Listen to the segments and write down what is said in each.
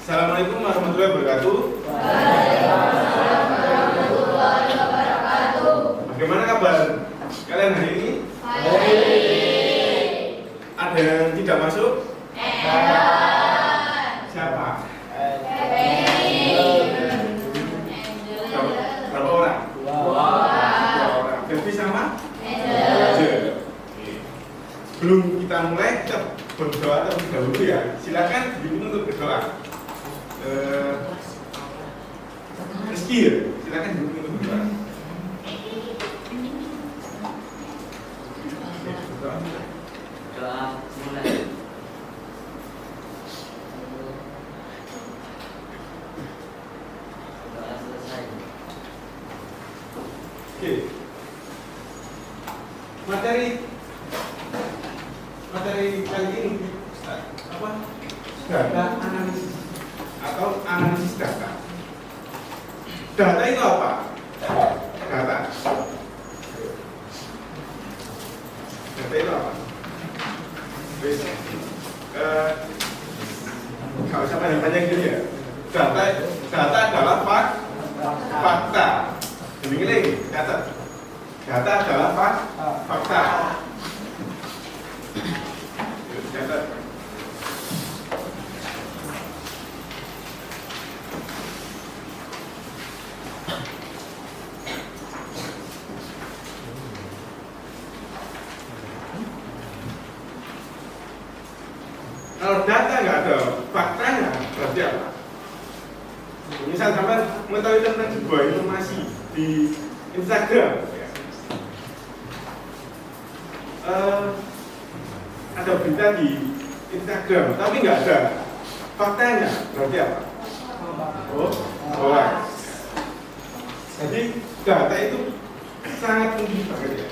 Assalamualaikum warahmatullahi wabarakatuh. Waalaikumsalam warahmatullahi wabarakatuh. Bagaimana kabar kalian hari ini? Baik. Ada yang tidak masuk? Siapa? Berapa orang? Dua orang. Devi sama? Angel. Sebelum kita mulai, kita berdoa terlebih dahulu ya. Silakan diminum untuk berdoa. Rizky, silakan diminum untuk berdoa. Doa mulai. Doa selesai. Oke. Materi kali ini apa? Data analisis atau analisis data. Data itu apa? Data. Data itu apa? Kalau usah banyak-banyak gitu ya. Data adalah fakta. Demi catat. Data adalah fakta. Catat. Kalau data nggak ada faktanya, berarti apa? Misal sampai mengetahui tentang sebuah informasi di Instagram, ya. Ada berita di Instagram, tapi nggak ada faktanya, berarti apa? Hoax. Jadi data itu sangat penting banget ya.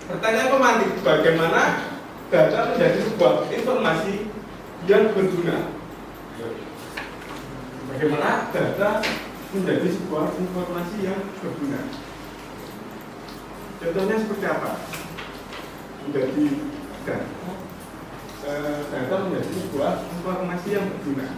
Pertanyaan pemantik, bagaimana data menjadi sebuah informasi yang berguna? Bagaimana data menjadi sebuah informasi yang berguna? Contohnya seperti apa? Menjadi data menjadi sebuah informasi yang berguna.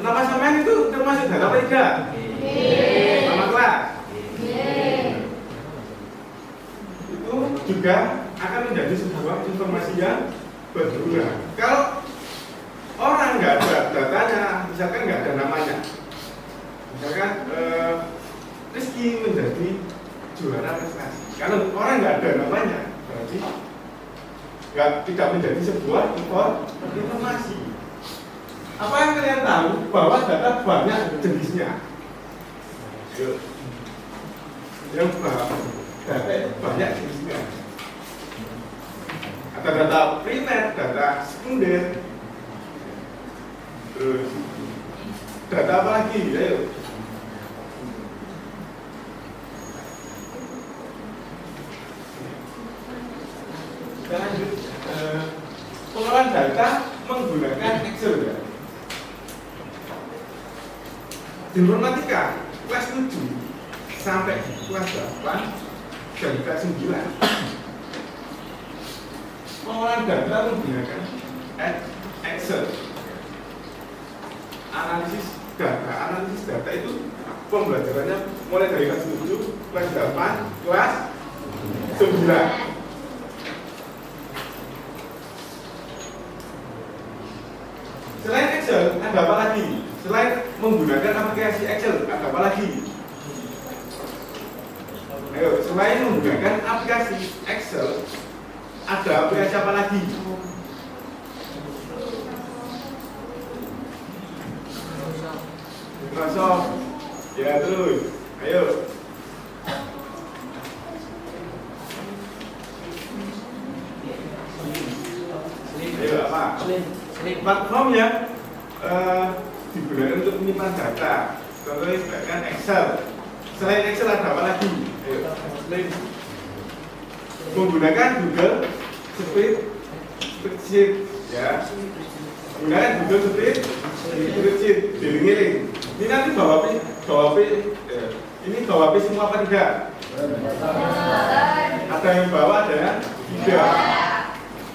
Nama sampean itu termasuk data apa tidak? Nama kelas. Itu juga akan menjadi sebuah informasi yang berguna. Kalau orang nggak ada datanya, misalkan nggak ada namanya, misalkan Rizky menjadi juara prestasi. Kalau orang nggak ada namanya, berarti tidak menjadi sebuah informasi. Apa yang kalian tahu bahwa data banyak jenisnya? Yang data itu banyak jenisnya. Ada data primer, data sekunder, terus data apa lagi? Ayo. Kita lanjut. Pengolahan data menggunakan Excel ya. Di informatika kelas 7 sampai kelas 8 dan kelas 9 pengolahan data menggunakan Excel. Analisis data itu pembelajarannya mulai dari kelas 7, kelas 8, kelas 9. Selain Excel, ada apa lagi? Selain menggunakan aplikasi Excel, ada apa lagi? Ayo, selain menggunakan aplikasi Excel, ada aplikasi apa lagi? Microsoft. Ya terus, ayo. Ayo apa? Platformnya digunakan untuk menyimpan data. Contohnya misalkan Excel. Selain Excel ada apa lagi? Ayo. Menggunakan Google Spreadsheet, ya. Menggunakan Google Spreadsheet, ini nanti ini bawa P semua apa tidak? Ada yang bawa, ada yang tidak.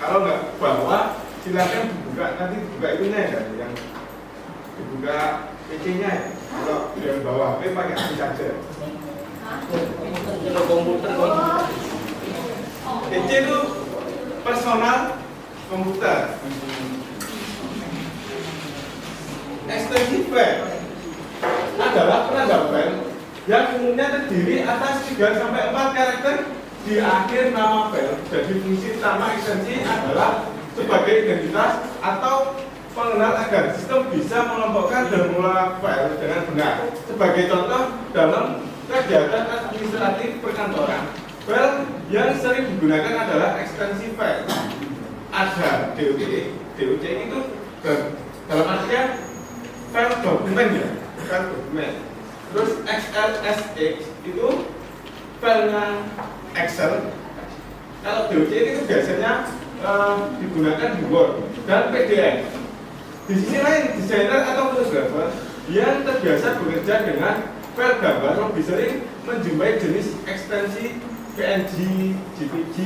Kalau nggak bawa, silakan dibuka, nanti dibuka itunya ya, yang dibuka PC-nya ya. Kalau yang bawa P pakai HP saja. PC itu personal komputer. Ekstensi file adalah penanda file yang umumnya terdiri atas 3-4 karakter di akhir nama file. Jadi fungsi utama ekstensi adalah sebagai identitas atau pengenal agar sistem bisa mengelompokkan dan mengelola file dengan benar. Sebagai contoh dalam kegiatan administratif perkantoran, file yang sering digunakan adalah ekstensi file. Ada DOC itu dalam artian file dokumen ya, file dokumen. Terus XLSX itu filenya Excel. Kalau DOC itu biasanya digunakan di Word dan PDF. Di sisi lain, desainer atau fotografer yang terbiasa bekerja dengan file gambar lebih sering menjumpai jenis ekstensi PNG, JPG,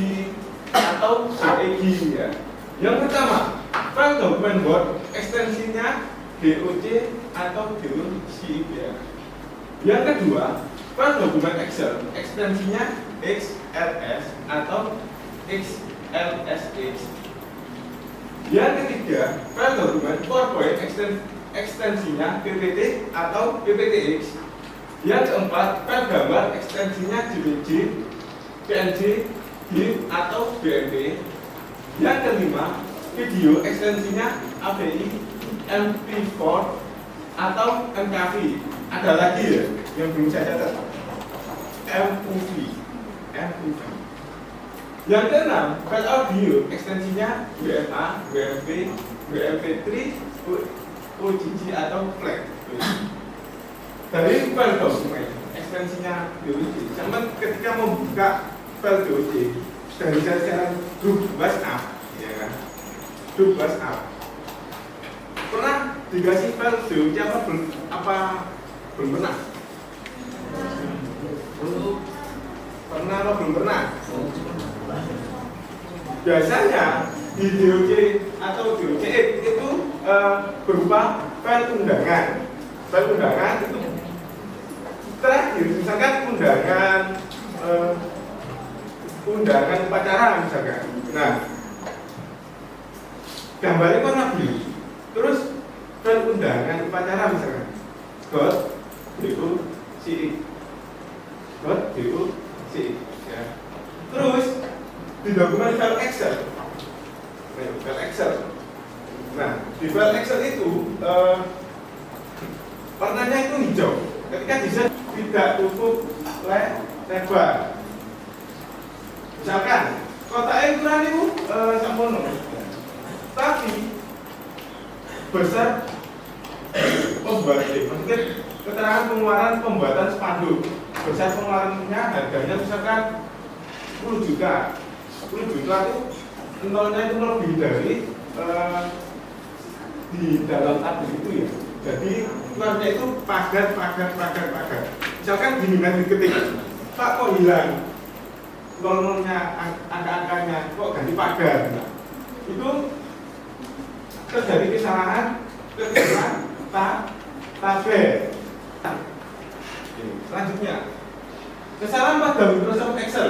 atau JPG ya. Yang pertama, file dokumen Word ekstensinya DOC atau DOC ya. Yang kedua, file dokumen Excel ekstensinya XLS atau XLSX. Yang ketiga, file dokumen PowerPoint ekstensinya PPT atau PPTX. Yang keempat, file gambar ekstensinya JPG, PNG, GIF atau BMP. Yang kelima, video ekstensinya AVI, MP4 atau MKV. Ada lagi ya yang belum saya catat, MUV. Yang keenam, file audio ekstensinya WMA, WMP, WMP3, OGG atau FLAC. Dari file dokumen ekstensinya DOC. Sama ketika membuka file DOC dari jajaran grup WhatsApp, ya kan? Grup WhatsApp. Pernah dikasih file DOC apa belum pernah? Pernah atau belum pernah? Biasanya di DOC atau DOC itu berupa file undangan. File undangan itu terakhir, misalkan undangan upacara misalkan. Nah, gambarnya warna biru. Terus file undangan upacara misalkan. .doc ya. Terus di dokumen file Excel. Nah, di file Excel itu warnanya itu hijau. Ketika desain tidak cukup lebar. Misalkan kotaknya ukuran itu samono. Tapi besar maksudnya keterangan pengeluaran pembuatan spanduk. Besar pengeluarannya harganya misalkan 10 juta. 10 juta itu nolnya itu lebih dari di dalam tabel itu ya. Jadi keluarnya itu pagar. Misalkan gini kan diketik, Pak kok hilang nolnya, angka-angkanya kok ganti pagar. Nah, itu terjadi kesalahan tabel. Selanjutnya, kesalahan pada Microsoft Excel.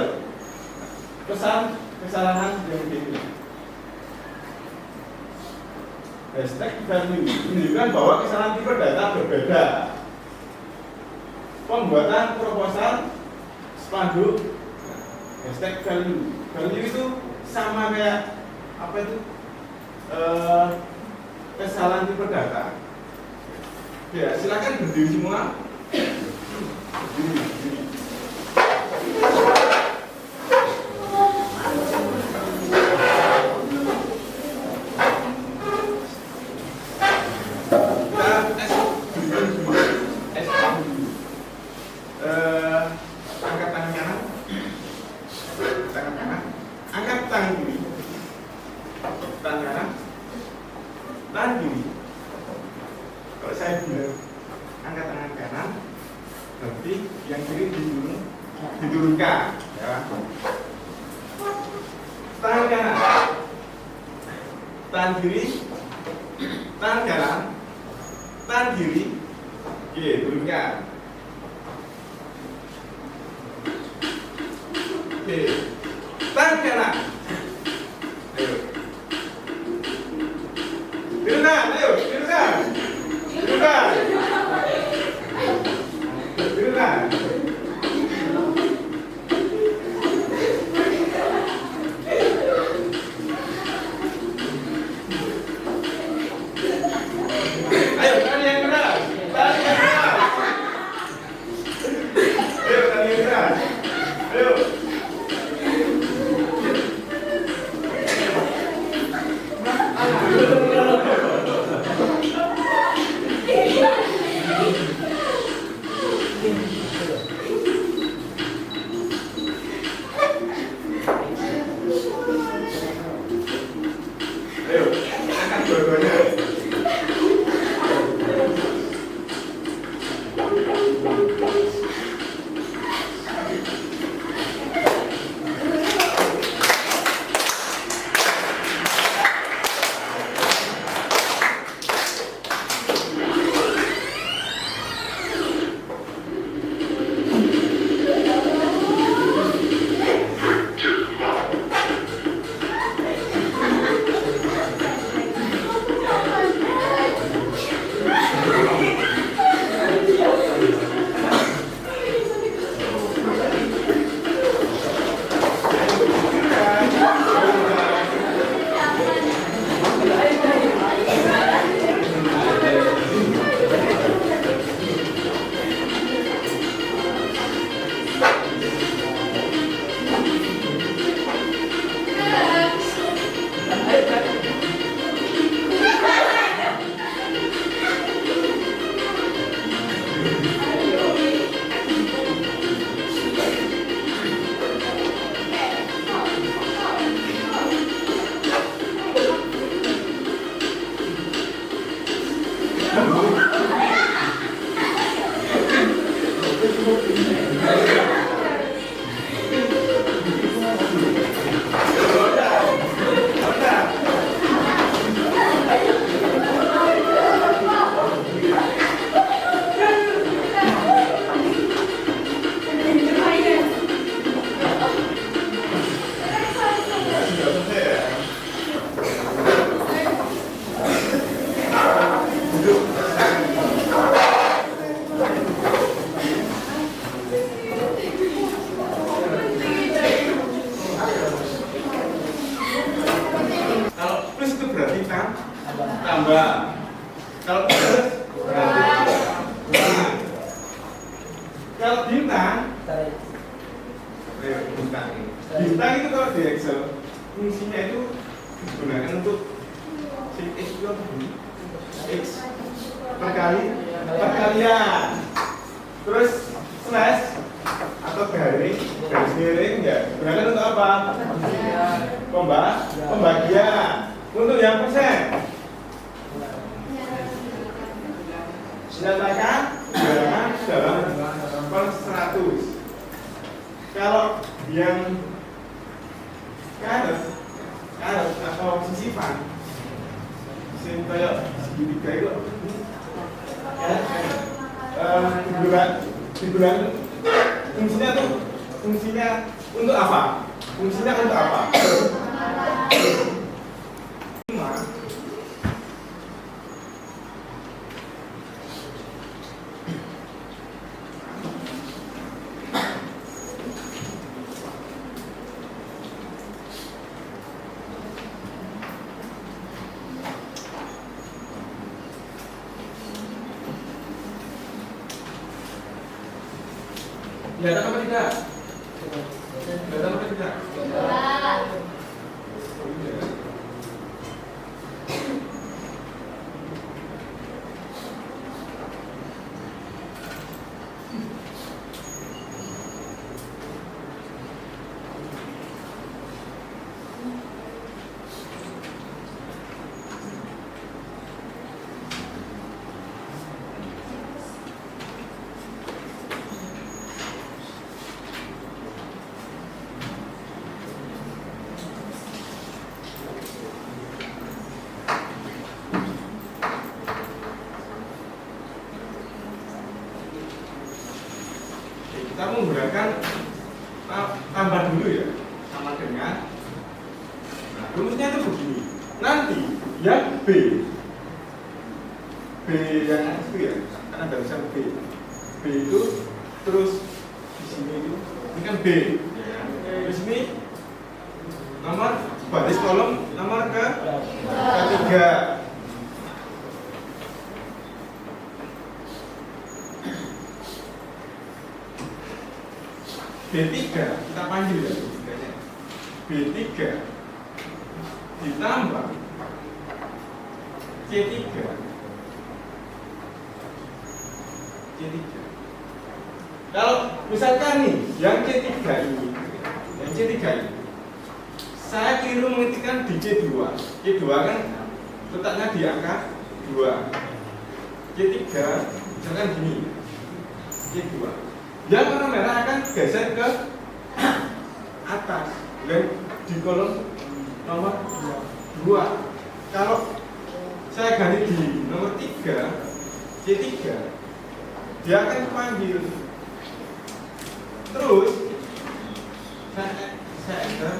Kesalahan yang ini. Hashtag value menunjukkan bahwa kesalahan tipe data berbeda. Pembuatan proposal spanduk. Hashtag value itu sama kayak apa itu? Kesalahan tipe data. Ya, silakan berdiri semua. Berdiri. Tahan diri. Kalau saya bilang angkat tangan kanan, kiri diturunkan, ya. Tangan kanan, tangan kiri, tangan kanan, tangan kiri, oke, turunkan. Oke, tangan kanan, ayo, turunkan, ayo, turunkan, turunkan, turunkan. Ayo, tangan yang keras, tangan yang keras. Ayo, tangan yang keras. Ayo. Ayo, angkat dua-duanya. Kalau plus itu berarti tambah. Kalau plus berarti kurang. Kalau bintang, bintang itu kalau di Excel fungsinya itu digunakan untuk X itu apa? X perkalian. Terus slash atau garis miring ya digunakan untuk apa? Pembagian. Untuk yang persen, nyatakan bilangan dalam per 100. Kalau yang karet atau sisipan, kayak segitiga itu, ya, dibilang fungsinya untuk apa? Fungsinya untuk apa? Kelihatan apa tidak? Kelihatan apa tidak? kita menggunakan tambah dulu ya, sama dengan. Nah, rumusnya itu begini. Nanti yang B yang itu ya, karena ada tulisan B itu terus di sini itu, ini kan B, ya. Terus ini nomor baris kolom nomor ketiga. B3 kita panggil ya B3-nya. B3 ditambah C3. Kalau misalkan nih yang C3 ini, saya keliru mengetikkan di C2. C2 kan letaknya di angka 2. C3 misalkan gini. C2. Yang warna merah akan geser ke atas dan di kolom nomor 2. Kalau saya ganti di nomor 3, C3, dia akan panggil. Terus saya enter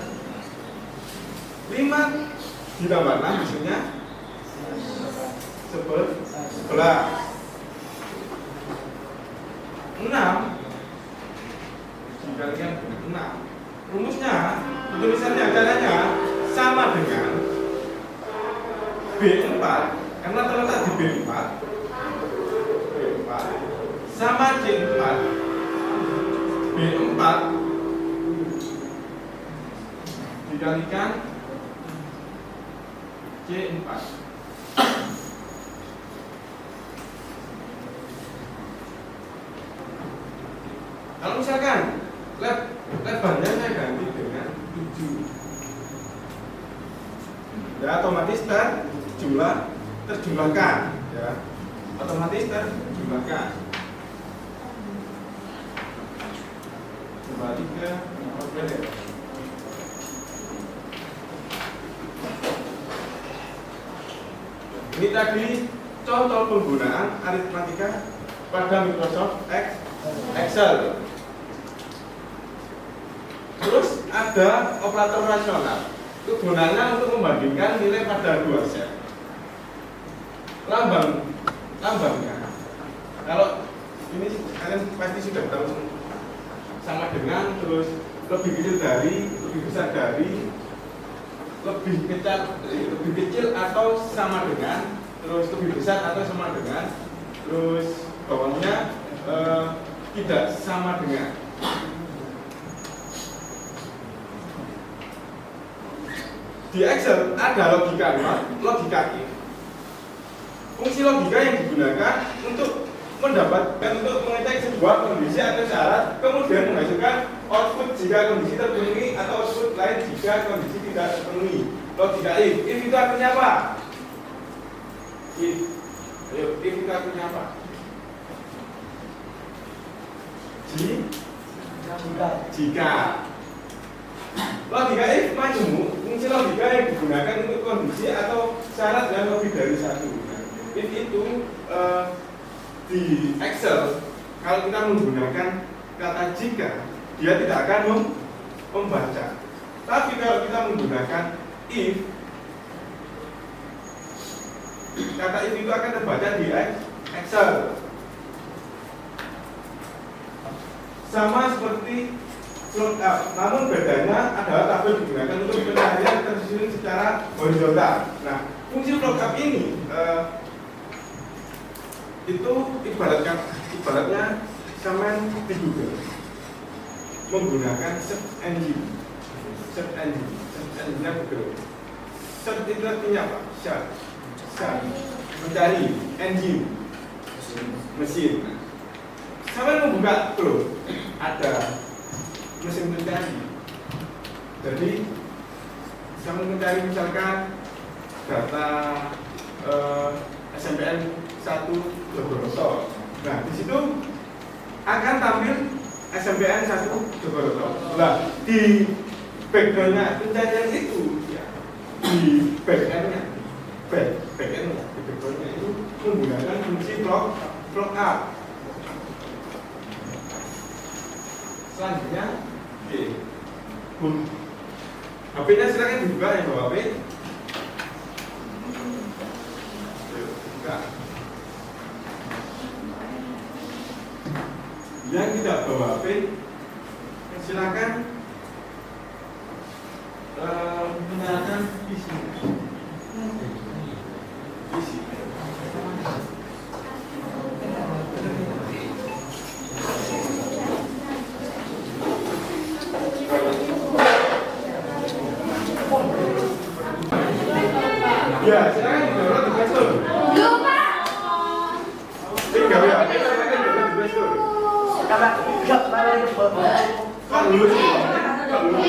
5 ditambah 6 maksudnya 11. 6 dikalikan 6. Rumusnya, tulisannya caranya sama dengan B4 karena terletak di B4 sama C4. B4 dikalikan C4. Kalau misalkan lebarnya saya ganti dengan 7, ya otomatis terjumlahkan, ya otomatis terjumlahkan. Kembali ke model. Ini tadi contoh penggunaan aritmatika pada Microsoft Excel. Terus ada operator rasional. Itu gunanya untuk membandingkan nilai pada dua set. Lambangnya. Kalau ini kalian pasti sudah tahu, sama dengan, terus lebih kecil dari, lebih besar dari, lebih kecil atau sama dengan, terus lebih besar atau sama dengan, terus bawahnya tidak sama dengan. Di Excel ada logika if. Fungsi logika yang digunakan untuk mengecek sebuah kondisi atau syarat, kemudian menghasilkan output jika kondisi terpenuhi atau output lain jika kondisi tidak terpenuhi. Logika if itu artinya apa? If itu artinya apa? Jika. Logika if majemuk, fungsi logika yang digunakan untuk kondisi atau syarat yang lebih dari satu. If itu di Excel, kalau kita menggunakan kata jika, dia tidak akan membaca. Tapi kalau kita menggunakan if, kata if itu akan terbaca di Excel. Sama seperti lookup, namun bedanya adalah tabel digunakan untuk pencarian tersusun secara horizontal. Nah, fungsi lookup ini itu ibaratnya sama di Google menggunakan search engine Google. Search itu artinya apa? Search, mencari, engine, mesin. Nah, sama membuka tuh ada mesin mencari. Jadi sama mencari misalkan data SMPN 1 Jogoroto. Nah, di situ akan tampil SMPN 1 Jogoroto. Nah, di background-nya pencarian itu, ya, di backend-nya, di background-nya itu menggunakan fungsi lookup. Selanjutnya, oke. HP-nya silakan dibuka ya Bapak HP. Yuk, buka. Yang tidak bawa HP, silakan menyalakan PC. Ya, silakan di-download di Play Store. Lupa. Silakan di-download di Play Store. Kok dulu sih? Kok dulu?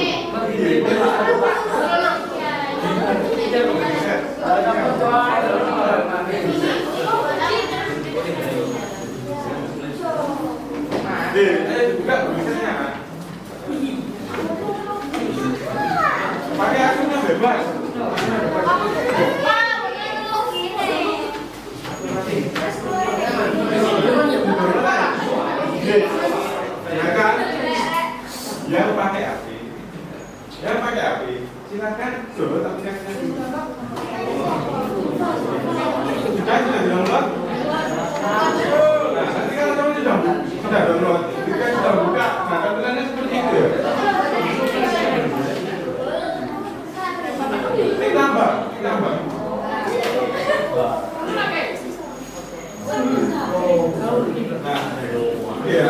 Dibuka tulisannya. Pakai akunnya bebas. Ya kan? Yang pakai api, silakan download aplikasinya dulu. Sudah download? Nah, nanti kalau kamu sudah download, ketika sudah buka, nah tampilannya seperti itu ya. Tambah. Nah, iya.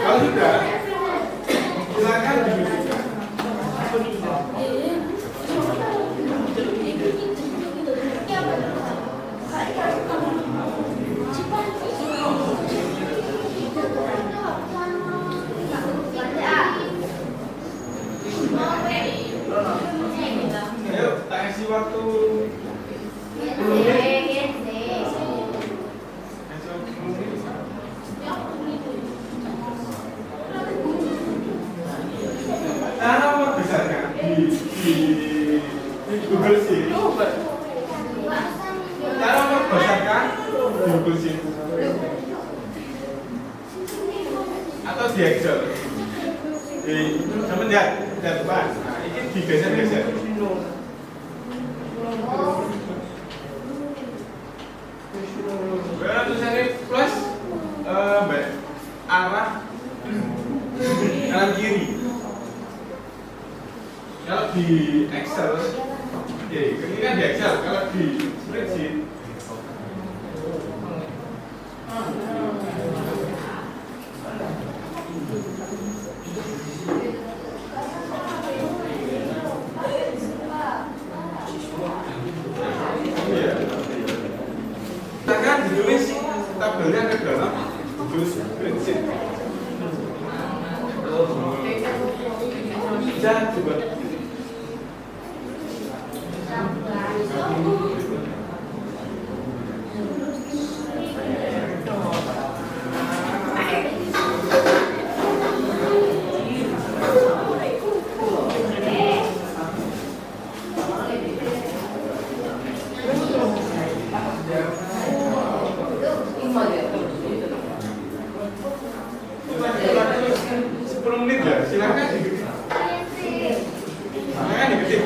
Kalau sudah, silakan diberikan. Ayo, tak kasih waktu 10 menit. Cara membesarkan di Google Sheet. Cara membesarkan di Google Sheet atau di Excel. Sama lihat depan. Nah, ini digeser-geser. Tulisannya plus arah kanan kiri. Kalau di Excel, ini kan di Excel. Kalau di spreadsheet, silakan ditulis tabelnya ke dalam Google Spreadsheet. Bisa coba. Silakan diketik. Silakan diketik.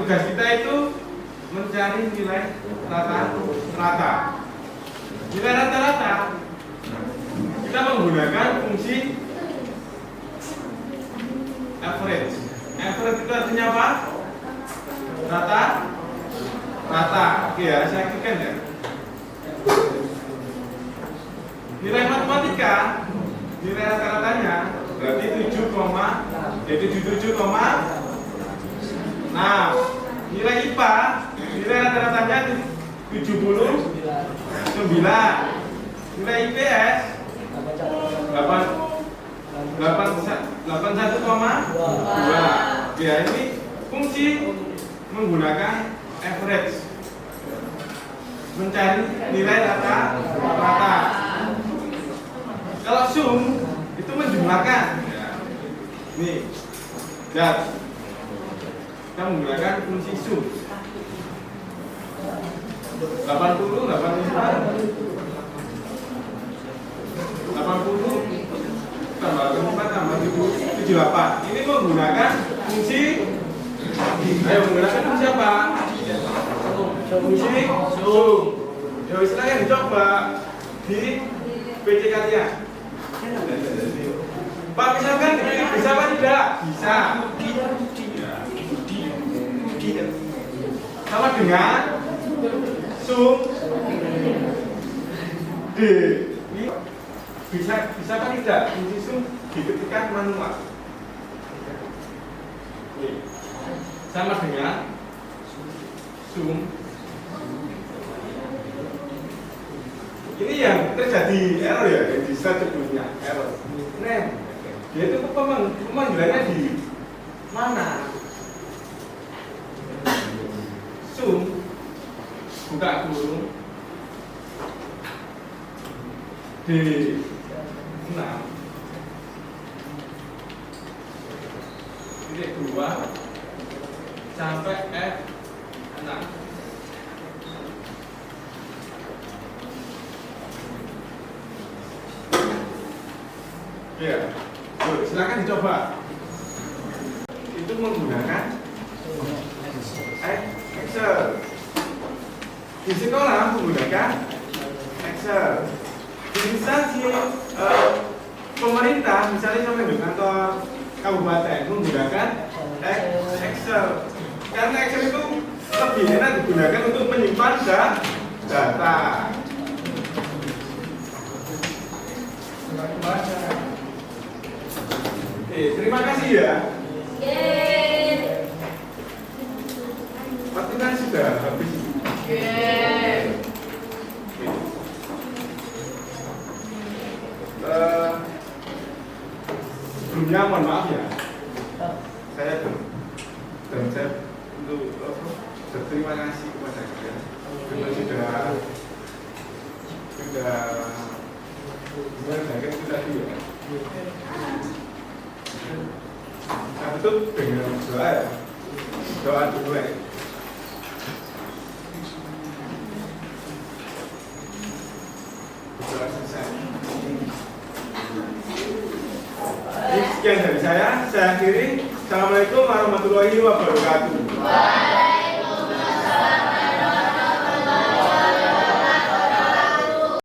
tugas kita itu mencari nilai rata-rata. Nilai rata-rata kita menggunakan fungsi average. Average itu artinya apa? Rata. Oke ya, saya klikkan ya. Nilai matematika, nilai rata-ratanya berarti 77, nah, nilai IPA, nilai rata-ratanya 79, nilai IPS 81,2. Ya, ini fungsi menggunakan average, mencari nilai rata-rata. Kalau sum itu menjumlahkan. Nih, lihat. Kita menggunakan fungsi sum. 80, tambah 4 tambah 78. Ini menggunakan fungsi. Ayo menggunakan fungsi apa? Fungsi sum. Ya istilahnya dicoba di PC kalian. Pak, misalkan bisa apa tidak? Bisa. Sama dengan sum D. Bisa apa tidak? Fungsi sum diketikkan manual. Sama dengan sum. Ini yang terjadi error ya, yang di slide sebelumnya error. Nah, dia itu pemanggilannya di mana? Sum, buka kurung D6 titik 2 sampai F6. Ya, silakan dicoba. Itu menggunakan Excel. Di sekolah menggunakan Excel. Di instansi pemerintah, misalnya sampai di kantor kabupaten menggunakan Excel. Karena Excel itu lebih enak digunakan untuk menyimpan data. Terima kasih ya. Waktu kan sudah habis. Sebelumnya mohon maaf ya. Saya untuk berterima kasih kepada kalian karena sudah mengerjakan itu tadi ya. Saya tutup dengan doa ya. Doa dulu ya. Doa selesai. Sekian dari saya akhiri. Assalamualaikum warahmatullahi wabarakatuh.